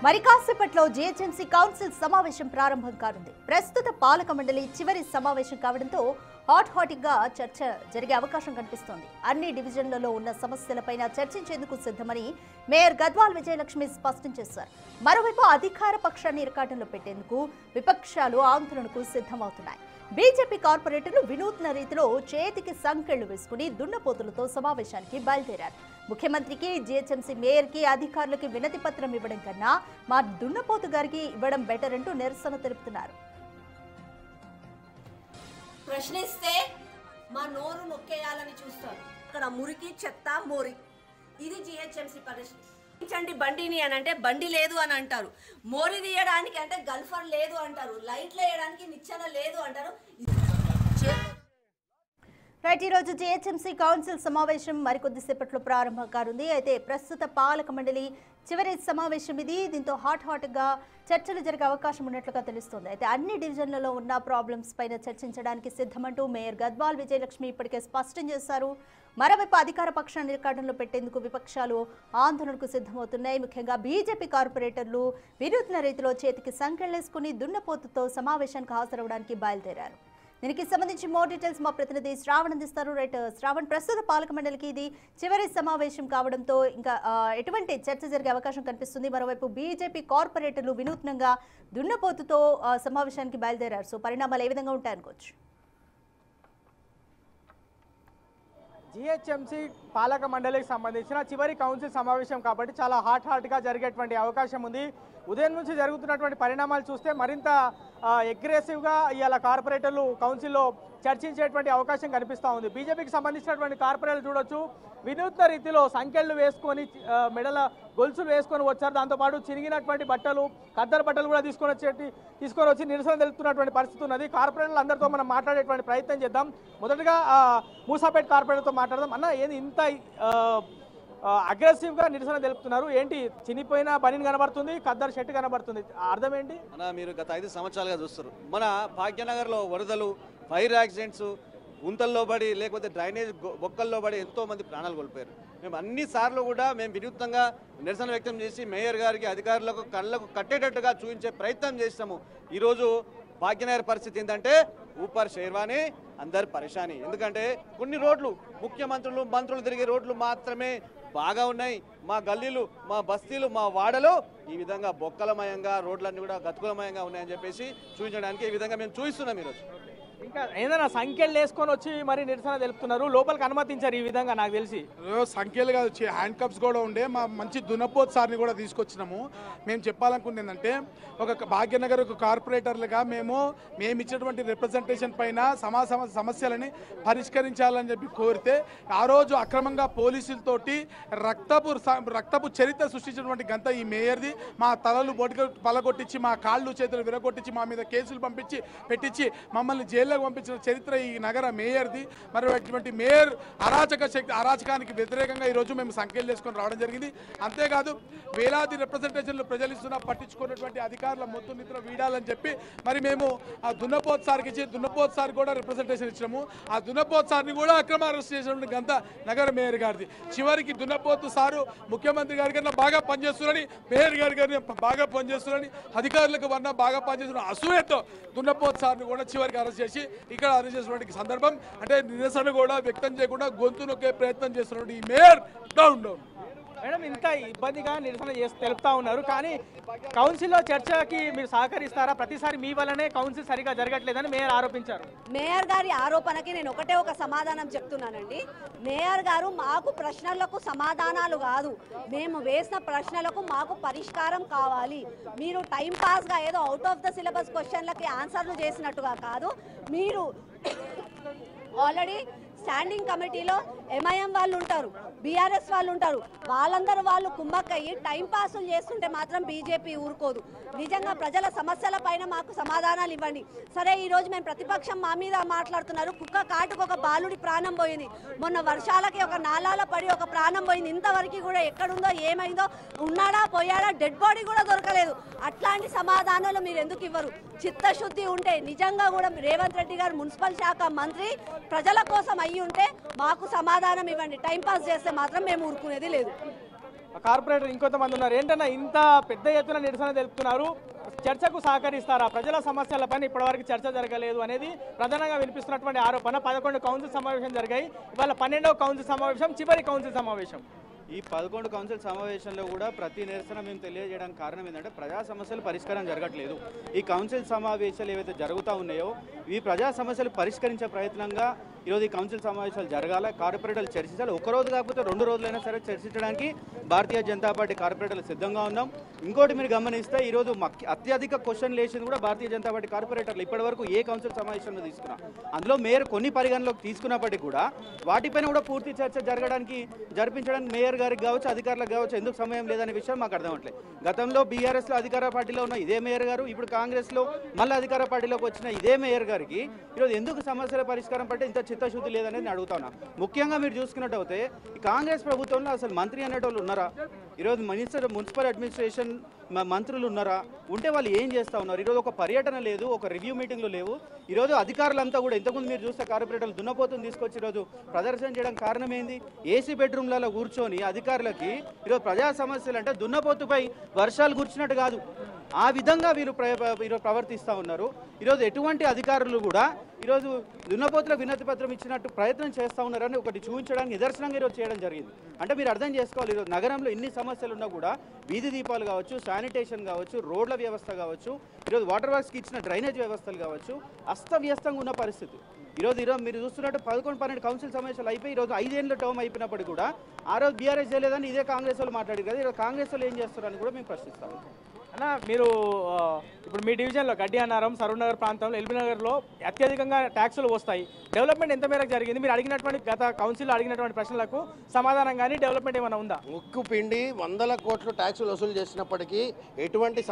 మరి కాసేపట్లో GHMC council సమావేశం ప్రారంభం కానుంది. ప్రస్తుత పాలక మండలి చివరి సమావేశం కావడంతో హాట్ గా చర్చ జరిగే అవకాశం కనిపిస్తోంది. అన్ని డివిజన్లలో ఉన్న సమస్యలపైన చర్చించేందుకు సిద్ధమని మేయర్ గద్వాల్ విజయలక్ష్మి స్పష్టం చేశారు. మరోవైపు అధికార పక్షాన్ని ఇరకాటంలో పెట్టేందుకు విపక్షాలు ఆందోళనకు సిద్ధమవుతున్నాయి. బీజేపీ కార్పొరేటర్లు వినూత్న రీతిలో చేతికి సంకెళ్లు వేసుకుని దున్నపోతులతో సమావేశానికి బయలుదేరారు. ముఖ్యమంత్రికి, జీహెచ్ఎంసీ మేయర్కి, అధికారులకి వినతి పత్రం ఇవ్వడం కన్నా మా దున్నపోతు గారికి ఇవ్వడం బెటర్ అంటూ నిరసన తెలుపుతున్నారు. ప్రశ్నిస్తే మా నోరు నొక్కేయాలని చూస్తారు. ఇక్కడ మురికి, చెత్త, మోరి, ఇది జీహెచ్ఎంసీ పరిస్థితి. బండిని అని అంటే బండి లేదు అని అంటారు. మోరి తీయడానికి అంటే గల్ఫర్ లేదు అంటారు. లైట్లు వేయడానికి నిచ్చెన లేదు అంటారు. రైట్, ఈరోజు జీహెచ్ఎంసీ కౌన్సిల్ సమావేశం మరికొద్దిసేపట్లో ప్రారంభం కానుంది. అయితే ప్రస్తుత పాలక మండలి చివరి సమావేశం ఇది. దీంతో హాట్గా చర్చలు జరిగే అవకాశం ఉన్నట్లుగా తెలుస్తోంది. అయితే అన్ని డివిజన్లలో ఉన్న ప్రాబ్లమ్స్ పైన చర్చించడానికి సిద్ధమంటూ మేయర్ గద్వాల్ విజయలక్ష్మి ఇప్పటికే స్పష్టం చేశారు. మరోవైపు అధికార పక్షాన్ని ఇరకాటంలో పెట్టేందుకు విపక్షాలు ఆందోళనకు సిద్ధమవుతున్నాయి. ముఖ్యంగా బీజేపీ కార్పొరేటర్లు వినూత్న రీతిలో చేతికి సంకెళ్లేసుకుని దున్నపోతుతో సమావేశానికి హాజరవడానికి బయలుదేరారు. దీనికి సంబంధించి మోర్ డీటెయిల్స్ మా ప్రతినిధి శ్రావణ్ అందిస్తారు. రైట్ శ్రావణ్, ప్రస్తుత పాలక మండలికి ఇది చివరి సమావేశం కావడంతో ఇంకా ఎటువంటి చర్చ జరిగే అవకాశం కనిపిస్తుంది? మరోవైపు బీజేపీ కార్పొరేటర్లు వినూత్నంగా దున్నపోతుతో సమావేశానికి బయలుదేరారు. సో పరిణామాలు ఏ విధంగా ఉంటాయనుకోవచ్చు? జీహెచ్ఎంసీ పాలక మండలికి సంబంధించిన చివరి కౌన్సిల్ సమావేశం కాబట్టి చాలా హాట్గా జరిగేటువంటి అవకాశం ఉంది. ఉదయం నుంచి జరుగుతున్నటువంటి పరిణామాలు చూస్తే మరింత అగ్రెసివ్గా ఇవాళ కార్పొరేటర్లు కౌన్సిల్లో చర్చించేటువంటి అవకాశం కనిపిస్తూ ఉంది. బీజేపీకి సంబంధించినటువంటి కార్పొరేటర్లు చూడొచ్చు, వినూత్న రీతిలో సంఖ్యలు వేసుకొని మెడల గొలుసులు వేసుకొని వచ్చారు. దాంతోపాటు చిరిగినటువంటి బట్టలు, ఖద్దరు బట్టలు కూడా తీసుకొని వచ్చి నిరసన తెలుపుతున్నటువంటి పరిస్థితి ఉన్నది. కార్పొరేటర్లు అందరితో మనం మాట్లాడేటువంటి ప్రయత్నం చేద్దాం. మొదటగా మూసాపేట్ కార్పొరేటర్తో మాట్లాడదాం. అన్న, ఏంది ఇంత అగ్రెసివ్గా నిరసన తెలుపుతున్నారు? ఏంటి, చినిపోయిన బనీన్ కనబడుతుంది, ఖద్దరు షర్ట్ కనబడుతుంది, అర్థం ఏంటి అన్న? మీరు గత 5 సంవత్సరాలుగా చూస్తారు, మన భాగ్యనగర్లో వరదలు, ఫైర్ యాక్సిడెంట్స్, గుంతల్లో పడి లేకపోతే డ్రైనేజ్ బొక్కల్లో పడి ఎంతోమంది ప్రాణాలు కోల్పోయారు. మేము అన్నిసార్లు కూడా మేము వినూత్నంగా నిరసన వ్యక్తం చేసి మేయర్ గారికి, అధికారులకు కళ్ళకు కట్టేటట్టుగా చూపించే ప్రయత్నం చేస్తాము. ఈరోజు భాగ్యనగర్ పరిస్థితి ఏంటంటే ఊపర్ షేర్వాణి, అందరు పరేషాని. ఎందుకంటే కొన్ని రోడ్లు, ముఖ్యమంత్రులు, మంత్రులు తిరిగే రోడ్లు మాత్రమే బాగా ఉన్నాయి. మా గల్లీలు, మా బస్తీలు, మా వాడలు ఈ విధంగా బొక్కలమయంగా, రోడ్లన్నీ కూడా గతుకులమయంగా ఉన్నాయని చెప్పేసి చూపించడానికి ఈ విధంగా మేము చూపిస్తున్నాం. ఈరోజు ఇంకా ఏదైనా సంఖ్యలు వేసుకొని వచ్చి మరి నిరసన తెలుపుతున్నారు, లోపలికి అనుమతించారు. ఈ విధంగా నాకు తెలిసి సంఖ్యలు కాదు, హ్యాండ్ కప్స్ కూడా ఉండే. మా మంచి దున్నపోత్ సార్ని కూడా తీసుకొచ్చినాము. మేము చెప్పాలనుకుంది ఏంటంటే, ఒక భాగ్యనగర్ కార్పొరేటర్లుగా మేము ఇచ్చినటువంటి రిప్రజెంటేషన్ పైన సమస్యలని పరిష్కరించాలని చెప్పి కోరితే, ఆ రోజు అక్రమంగా పోలీసులతోటి రక్తపు చరిత్ర సృష్టించినటువంటి గంత ఈ మేయర్ది. మా తలలు పలగొట్టించి, మా కాళ్ళు చేతులు విరగొట్టించి, మా మీద కేసులు పెట్టించి మమ్మల్ని జైల్లోకి పంపించిన చరిత్ర ఈ నగర మేయర్ది. మరి అటువంటి మేయర్ అరాచకానికి వ్యతిరేకంగా ఈరోజు మేము సంఖ్యలు చేసుకొని రావడం జరిగింది. అంతేకాదు, వేలాది రిప్రజెంటేషన్లు ప్రజలు ఇస్తున్నా పట్టించుకున్నటువంటి అధికారుల మొత్తం నిద్ర వీడాలని చెప్పి మరి మేము ఆ దున్నపోత్ సార్కి ఇచ్చి, దున్నపోత్ సార్ కూడా రిప్రజెంటేషన్ ఇచ్చినాము. ఆ దున్నపోత్ సార్ని కూడా అక్రమ అరెస్ట్ చేసినటువంటి గంత నగర మేయర్ గారిది. చివరికి దున్నపోతు సారు ముఖ్యమంత్రి గారి కన్నా బాగా పనిచేస్తున్నారని, మేయర్ గారి బాగా పనిచేస్తున్నారని, అధికారులకు వల్ల బాగా పనిచేస్తున్న అసూయతో దున్నపోత్ సార్ని కూడా చివరికి అరెస్ట్ చేసి ఇక్కడ అరెస్ట్ చేసినటువంటి సందర్భం. అంటే నిరసన కూడా వ్యక్తం చేయకుండా గొంతు నొక్కే ప్రయత్నం చేస్తున్నటువంటి ఈ మేయర్ డౌన్. మేడం, ఇంత ఇబ్బందిగా నిరసన తెలుపుతా ఉన్నారు, కానీ కౌన్సిల్లో చర్చకి మీరు సహకరిస్తారా? ప్రతిసారి మీ వల్లనే కౌన్సిల్ సరిగా జరగట్లేదని మేయర్ ఆరోపించారు. మేయర్ గారి ఆరోపణకి నేను ఒక సమాధానం చెప్తున్నానండి. మేయర్ గారు మాకు ప్రశ్నలకు సమాధానాలు కాదు, మేము వేసిన ప్రశ్నలకు మాకు పరిష్కారం కావాలి. మీరు టైంపాస్గా ఏదో అవుట్ ఆఫ్ ద సిలబస్ క్వశ్చన్లకి ఆన్సర్లు చేసినట్టుగా కాదు. మీరు ఆల్రెడీ స్టాండింగ్ కమిటీలో ఎంఐఎం వాళ్ళు ఉంటారు, బీఆర్ఎస్ వాళ్ళు ఉంటారు. వాళ్ళు కుమ్మక్కయ్యి టైం పాసులు చేస్తుంటే మాత్రం బీజేపీ ఊరుకోదు. నిజంగా ప్రజల సమస్యల పైన మాకు సమాధానాలు ఇవ్వండి. సరే, ఈరోజు మేము ప్రతిపక్షం మా మీద మాట్లాడుతున్నారు. కుక్క కాటుకు ఒక బాలుడి ప్రాణం పోయింది, మొన్న వర్షాలకి ఒక నాలాల పడి ఒక ప్రాణం పోయింది. ఇంతవరకు కూడా ఎక్కడుందో ఏమైందో, ఉన్నాడా పోయాడా, డెడ్ బాడీ కూడా దొరకలేదు. అట్లాంటి సమాధానాలు మీరు ఎందుకు ఇవ్వరు? చిత్తశుద్ధి ఉంటే నిజంగా కూడా రేవంత్ రెడ్డి గారు మున్సిపల్ శాఖ మంత్రి ప్రజల కోసం అయ్యి ఉంటే మాకు సమాధానం ఇవ్వండి. టైంపాస్ చేస్తే మాత్రం మేము ఊరుకునేది లేదు. కార్పొరేటర్ ఇంకొంతమంది ఉన్నారు. ఏంటన్నా ఇంత పెద్ద ఎత్తున నిరసన తెలుపుతున్నారు, చర్చకు సహకరిస్తారా? ప్రజల సమస్యలపైన ఇప్పటివరకు చర్చ జరగలేదు అనేది ప్రధానంగా వినిపిస్తున్నటువంటి ఆరోపణ. 11 కౌన్సిల్ సమావేశం జరిగాయి, ఇవాళ 12వ కౌన్సిల్ సమావేశం, చివరి కౌన్సిల్ సమావేశం. ఈ 11 కౌన్సిల్ సమావేశంలో కూడా ప్రతి నిరసన మేము తెలియజేయడానికి కారణం ఏంటంటే ప్రజా సమస్యలు పరిష్కారం జరగట్లేదు. ఈ కౌన్సిల్ సమావేశాలు ఏవైతే జరుగుతూ ఉన్నాయో ఈ ప్రజా సమస్యలు పరిష్కరించే ప్రయత్నంగా ఈరోజు ఈ కౌన్సిల్ సమావేశాలు జరగాలి, కార్పొరేటర్లు చర్చించాలి. ఒకరోజు కాకపోతే 2 రోజులైనా సరే చర్చించడానికి భారతీయ జనతా పార్టీ కార్పొరేటర్లు సిద్ధంగా ఉన్నాం. ఇంకోటి మీరు గమనిస్తే ఈరోజు అత్యధిక క్వశ్చన్లు వేసింది కూడా భారతీయ జనతా పార్టీ కార్పొరేటర్లు. ఇప్పటివరకు ఏ కౌన్సిల్ సమావేశంలో తీసుకున్నా అందులో మేయర్ కొన్ని పరిగణలోకి తీసుకున్నప్పటికీ కూడా వాటిపైన కూడా పూర్తి చర్చ జరిపించడానికి మేయర్ గారికి కావచ్చు, అధికారులకు కావచ్చు ఎందుకు సమయం లేదనే విషయం మాకు అర్థం అవట్లేదు. గతంలో బీఆర్ఎస్లో అధికార పార్టీలో ఉన్న ఇదే మేయర్ గారు ఇప్పుడు కాంగ్రెస్లో మళ్ళీ అధికార పార్టీలోకి వచ్చిన ఇదే మేయర్ గారికి ఈరోజు ఎందుకు సమస్యల పరిష్కారం పట్టే ఇంత చిత్తశుద్ధి లేదనేది నేను అడుగుతున్నా. ముఖ్యంగా మీరు చూసుకున్నట్టయితే ఈ కాంగ్రెస్ ప్రభుత్వంలో అసలు మంత్రి అనేటోళ్ళు ఉన్నారా? ఈరోజు మున్సిపల్ అడ్మినిస్ట్రేషన్ మంత్రులు ఉన్నారా? ఉంటే వాళ్ళు ఏం చేస్తూ ఉన్నారు? ఈరోజు ఒక పర్యటన లేదు, ఒక రివ్యూ మీటింగ్లు లేవు. ఈరోజు అధికారులంతా కూడా ఇంతకుముందు మీరు చూస్తే కార్పొరేటర్లు దున్నపోతుని తీసుకొచ్చి ఈరోజు ప్రదర్శన చేయడానికి కారణం ఏంది? ఏసీ బెడ్రూమ్లలో కూర్చొని అధికారులకి ఈరోజు ప్రజా సమస్యలు అంటే దున్నపోతుపై వర్షాలు కూర్చున్నట్టు కాదు, ఆ విధంగా వీరు ప్రవర్తిస్తూ ఉన్నారు. ఈరోజు ఎటువంటి అధికారులు కూడా ఈరోజు దున్నపోతుల వినతి పత్రం ఇచ్చినట్టు ప్రయత్నం చేస్తూ ఉన్నారని ఒకటి చూపించడానికి నిదర్శనంగా ఈరోజు చేయడం జరిగింది. అంటే మీరు అర్థం చేసుకోవాలి, ఈరోజు నగరంలో ఇన్ని సమస్యలు ఉన్నా కూడా వీధి దీపాలు కావచ్చు, శానిటేషన్ కావచ్చు, రోడ్ల వ్యవస్థ కావచ్చు, ఈరోజు వాటర్ వర్క్స్కి ఇచ్చిన డ్రైనేజ్ వ్యవస్థలు కావచ్చు అస్తవ్యస్తంగా ఉన్న పరిస్థితి. ఈరోజు మీరు చూస్తున్నట్టు 11-12 కౌన్సిల్ సమావేశాలు అయిపోయి ఈరోజు 5 ఏళ్ళ టర్మ్ అయిపోయినప్పటికీ కూడా ఆ రోజు బీఆర్ఎస్ చేయలేదని ఇదే కాంగ్రెస్ వాళ్ళు మాట్లాడారు కదా. ఈరోజు కాంగ్రెస్ వాళ్ళు ఏం చేస్తారని కూడా మేము ప్రశ్నిస్తాము. అన్న మీరు ఇప్పుడు మీ డివిజన్లో గడ్డి అన్నారం, సరూర్ నగర్ ప్రాంతంలో, ఎల్బీ నగర్లో అత్యధికంగా ట్యాక్సులు వస్తాయి. డెవలప్మెంట్ ఎంత మేరకు జరిగింది? మీరు అడిగినటువంటి గత కౌన్సిల్లో అడిగినటువంటి ప్రశ్నలకు సమాధానం కానీ డెవలప్మెంట్ ఏమైనా ఉందా? ముక్కు పిండి 100 కోట్లు ట్యాక్సులు వసూలు చేసినప్పటికీ ఎటువంటి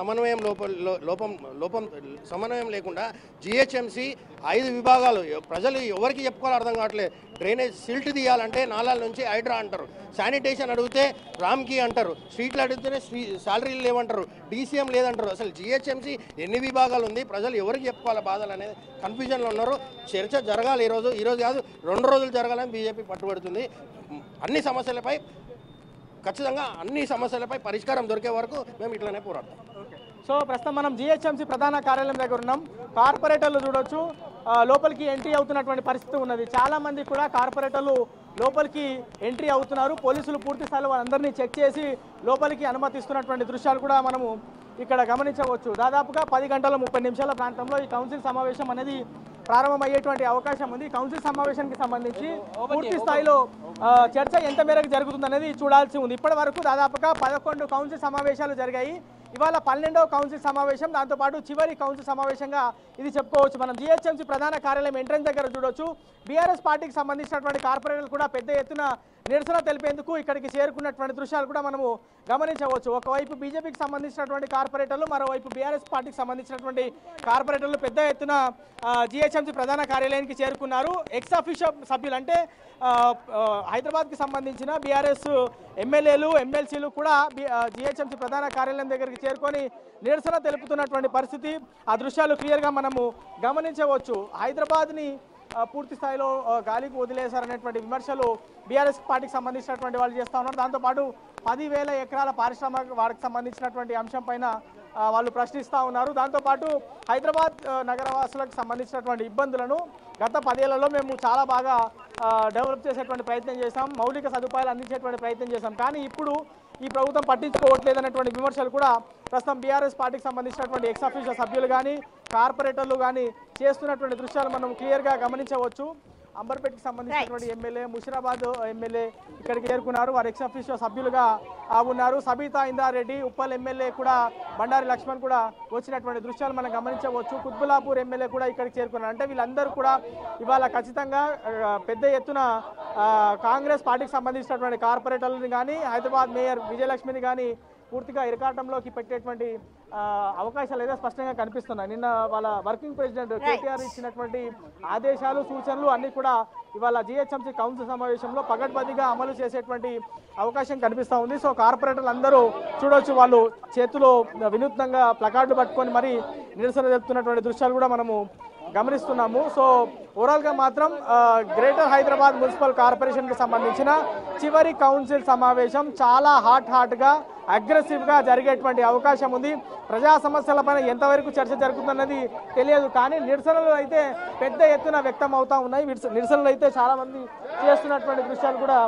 సమన్వయం లేకుండా జిహెచ్ఎంసీ 5 విభాగాలు ప్రజలు ఎవరికి చెప్పుకోవాలో అర్థం కావట్లేదు. డ్రైనేజ్ సిల్ట్ తీయాలంటే నాలాల నుంచి హైడ్రా అంటారు, శానిటేషన్ అడిగితే రామ్కి అంటారు, స్ట్రీట్లు అడిగితేనే శాలరీలు లేవంటారు, డీసీఎం లేదంటారు. అసలు జిహెచ్ఎంసీ ఎన్ని విభాగాలు ఉంది, ప్రజలు ఎవరికి చెప్పుకోవాలి బాధలు అనేది కన్ఫ్యూజన్లో ఉన్నారు. చర్చ జరగాలి, ఈరోజు కాదు 2 రోజులు జరగాలని బీజేపీ పట్టుబడుతుంది. ఖచ్చితంగా అన్ని సమస్యలపై పరిష్కారం దొరికే వరకు మేము ఇట్లనే పోరాడతాం. సో ప్రస్తుతం మనం జిహెచ్ఎంసీ ప్రధాన కార్యాలయం దగ్గర ఉన్నాం. కార్పొరేటర్లు చూడొచ్చు లోపలికి ఎంట్రీ అవుతున్నటువంటి పరిస్థితి ఉన్నది. చాలామంది కూడా కార్పొరేటర్లు లోపలికి ఎంట్రీ అవుతున్నారు. పోలీసులు పూర్తి స్థాయిలో వాళ్ళందరినీ చెక్ చేసి లోపలికి అనుమతిస్తున్నటువంటి దృశ్యాలు కూడా మనము ఇక్కడ గమనించవచ్చు. దాదాపుగా 10 గంటల 30 నిమిషాల ప్రాంతంలో ఈ కౌన్సిల్ సమావేశం అనేది ప్రారంభమయ్యేటువంటి అవకాశం ఉంది. కౌన్సిల్ సమావేశానికి సంబంధించి పూర్తి స్థాయిలో చర్చ ఎంత మేరకు జరుగుతుందనేది చూడాల్సి ఉంది. ఇప్పటి వరకు దాదాపుగా 11 కౌన్సిల్ సమావేశాలు జరిగాయి. ఇవాళ 12వ కౌన్సిల్ సమావేశం, దాంతోపాటు చివరి కౌన్సిల్ సమావేశంగా ఇది చెప్పుకోవచ్చు. మనం జిహెచ్ఎంసీ ప్రధాన కార్యాలయం ఎంట్రన్స్ దగ్గర చూడొచ్చు. బీఆర్ఎస్ పార్టీకి సంబంధించినటువంటి కార్పొరేటర్లు కూడా పెద్ద ఎత్తున నిరసన తెలిపేందుకు ఇక్కడికి చేరుకున్నటువంటి దృశ్యాలు కూడా మనము గమనించవచ్చు. ఒకవైపు బీజేపీకి సంబంధించినటువంటి కార్పొరేటర్లు, మరోవైపు బీఆర్ఎస్ పార్టీకి సంబంధించినటువంటి కార్పొరేటర్లు పెద్ద ఎత్తున జిహెచ్ఎంసీ ప్రధాన కార్యాలయానికి చేరుకున్నారు. ఎక్స్ అఫీషియో సభ్యులు అంటే హైదరాబాద్కి సంబంధించిన బీఆర్ఎస్ ఎమ్మెల్యేలు, ఎమ్మెల్సీలు కూడా జిహెచ్ఎంసీ ప్రధాన కార్యాలయం దగ్గరికి చేరుకొని నిరసన తెలుపుతున్నటువంటి పరిస్థితి, ఆ దృశ్యాలు క్లియర్గా మనము గమనించవచ్చు. హైదరాబాద్ని పూర్తి స్థాయిలో గాలికి వదిలేశారనేటువంటి విమర్శలు బీఆర్ఎస్ పార్టీకి సంబంధించినటువంటి వాళ్ళు చేస్తూ ఉన్నారు. దాంతోపాటు 10,000 ఎకరాల పారిశ్రామిక వారికి సంబంధించినటువంటి అంశం పైన వాళ్ళు ప్రశ్నిస్తూ ఉన్నారు. దాంతోపాటు హైదరాబాద్ నగరవాసులకు సంబంధించినటువంటి ఇబ్బందులను గత 10 ఏళ్లలో మేము చాలా బాగా డెవలప్ చేసేటువంటి ప్రయత్నం చేశాం, మౌలిక సదుపాయాలు అందించేటువంటి ప్రయత్నం చేశాం, కానీ ఇప్పుడు ఈ ప్రభుత్వం పట్టించుకోవట్లేదు అనేటువంటి విమర్శలు కూడా ప్రస్తుతం బీఆర్ఎస్ పార్టీకి సంబంధించినటువంటి ఎక్స్ అఫీషియో సభ్యులు కానీ కార్పొరేటర్లు కానీ చేస్తున్నటువంటి దృశ్యాలు మనం క్లియర్గా గమనించవచ్చు. అంబర్పేటకి సంబంధించినటువంటి ఎమ్మెల్యే, ముషిరాబాద్ ఎమ్మెల్యే ఇక్కడికి చేరుకున్నారు. వారు ఎక్స్ అఫీషియో సభ్యులుగా ఉన్నారు. సబితా ఇందారెడ్డి, ఉప్పల్ ఎమ్మెల్యే కూడా, బండారి లక్ష్మణ్ కూడా వచ్చినటువంటి దృశ్యాలు మనం గమనించవచ్చు. కుత్బులాపూర్ ఎమ్మెల్యే కూడా ఇక్కడికి చేరుకున్నారు. అంటే వీళ్ళందరూ కూడా ఇవాళ ఖచ్చితంగా పెద్ద ఎత్తున కాంగ్రెస్ పార్టీకి సంబంధించినటువంటి కార్పొరేటర్లను కానీ, హైదరాబాద్ మేయర్ విజయలక్ష్మిని కానీ పూర్తిగా ఇరకాటంలోకి పెట్టేటువంటి అవకాశాలు అయితే స్పష్టంగా కనిపిస్తున్నాయి. నిన్న వాళ్ళ వర్కింగ్ ప్రెసిడెంట్ కేటీఆర్ ఇచ్చినటువంటి ఆదేశాలు, సూచనలు అన్ని కూడా ఇవాళ జిహెచ్ఎంసీ కౌన్సిల్ సమావేశంలో పగడ్బందీగా అమలు చేసేటువంటి అవకాశం కనిపిస్తూ ఉంది. సో కార్పొరేటర్లు అందరూ చూడవచ్చు, వాళ్ళు చేతిలో వినూత్నంగా ప్లకార్డులు పట్టుకొని మరి నిరసన తెలుపుతున్నటువంటి దృశ్యాలు కూడా మనము గమనిస్తున్నాము. సో ఓవరాల్గా మాత్రం గ్రేటర్ హైదరాబాద్ మున్సిపల్ కార్పొరేషన్కి సంబంధించిన చివరి కౌన్సిల్ సమావేశం చాలా హాట్గా అగ్రెసివ్గా జరిగేటువంటి అవకాశం ఉంది. ప్రజా సమస్యలపైన ఎంతవరకు చర్చ జరుగుతుందన్నది తెలియదు, కానీ నిరసనలు అయితే పెద్ద ఎత్తున వ్యక్తం అవుతా ఉన్నాయి. నిరసనలు అయితే చాలామంది చేస్తున్నటువంటి దృశ్యాలు కూడా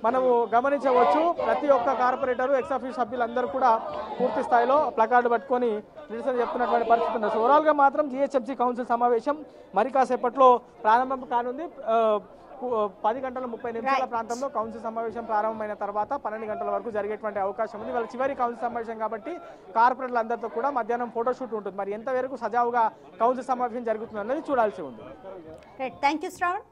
మనము గమనించవచ్చు. ప్రతి ఒక్క కార్పొరేటరు ఎక్స్-అఫీషియో సభ్యులందరూ కూడా పూర్తి స్థాయిలో ప్లకార్డు పట్టుకొని నిరసన చెప్తున్నటువంటి పరిస్థితి ఉంది. సో ఓవరాల్గా మాత్రం జిహెచ్ఎంసీ కౌన్సిల్ సమావేశం మరి కాసేపట్లో ప్రారంభం కానుంది. 10:30 ప్రాంతంలో కౌన్సిల్ సమావేశం ప్రారంభమైన తర్వాత 12 గంటల వరకు జరిగేటువంటి అవకాశం ఉంది. వాళ్ళ చివరి కౌన్సిల్ సమావేశం కాబట్టి కార్పొరేటర్లు అందరితో కూడా మధ్యాహ్నం ఫోటోషూట్ ఉంటుంది. మరి ఎంతవరకు సజావుగా కౌన్సిల్ సమావేశం జరుగుతుంది అన్నది చూడాల్సి ఉంది. Thank you Shravan.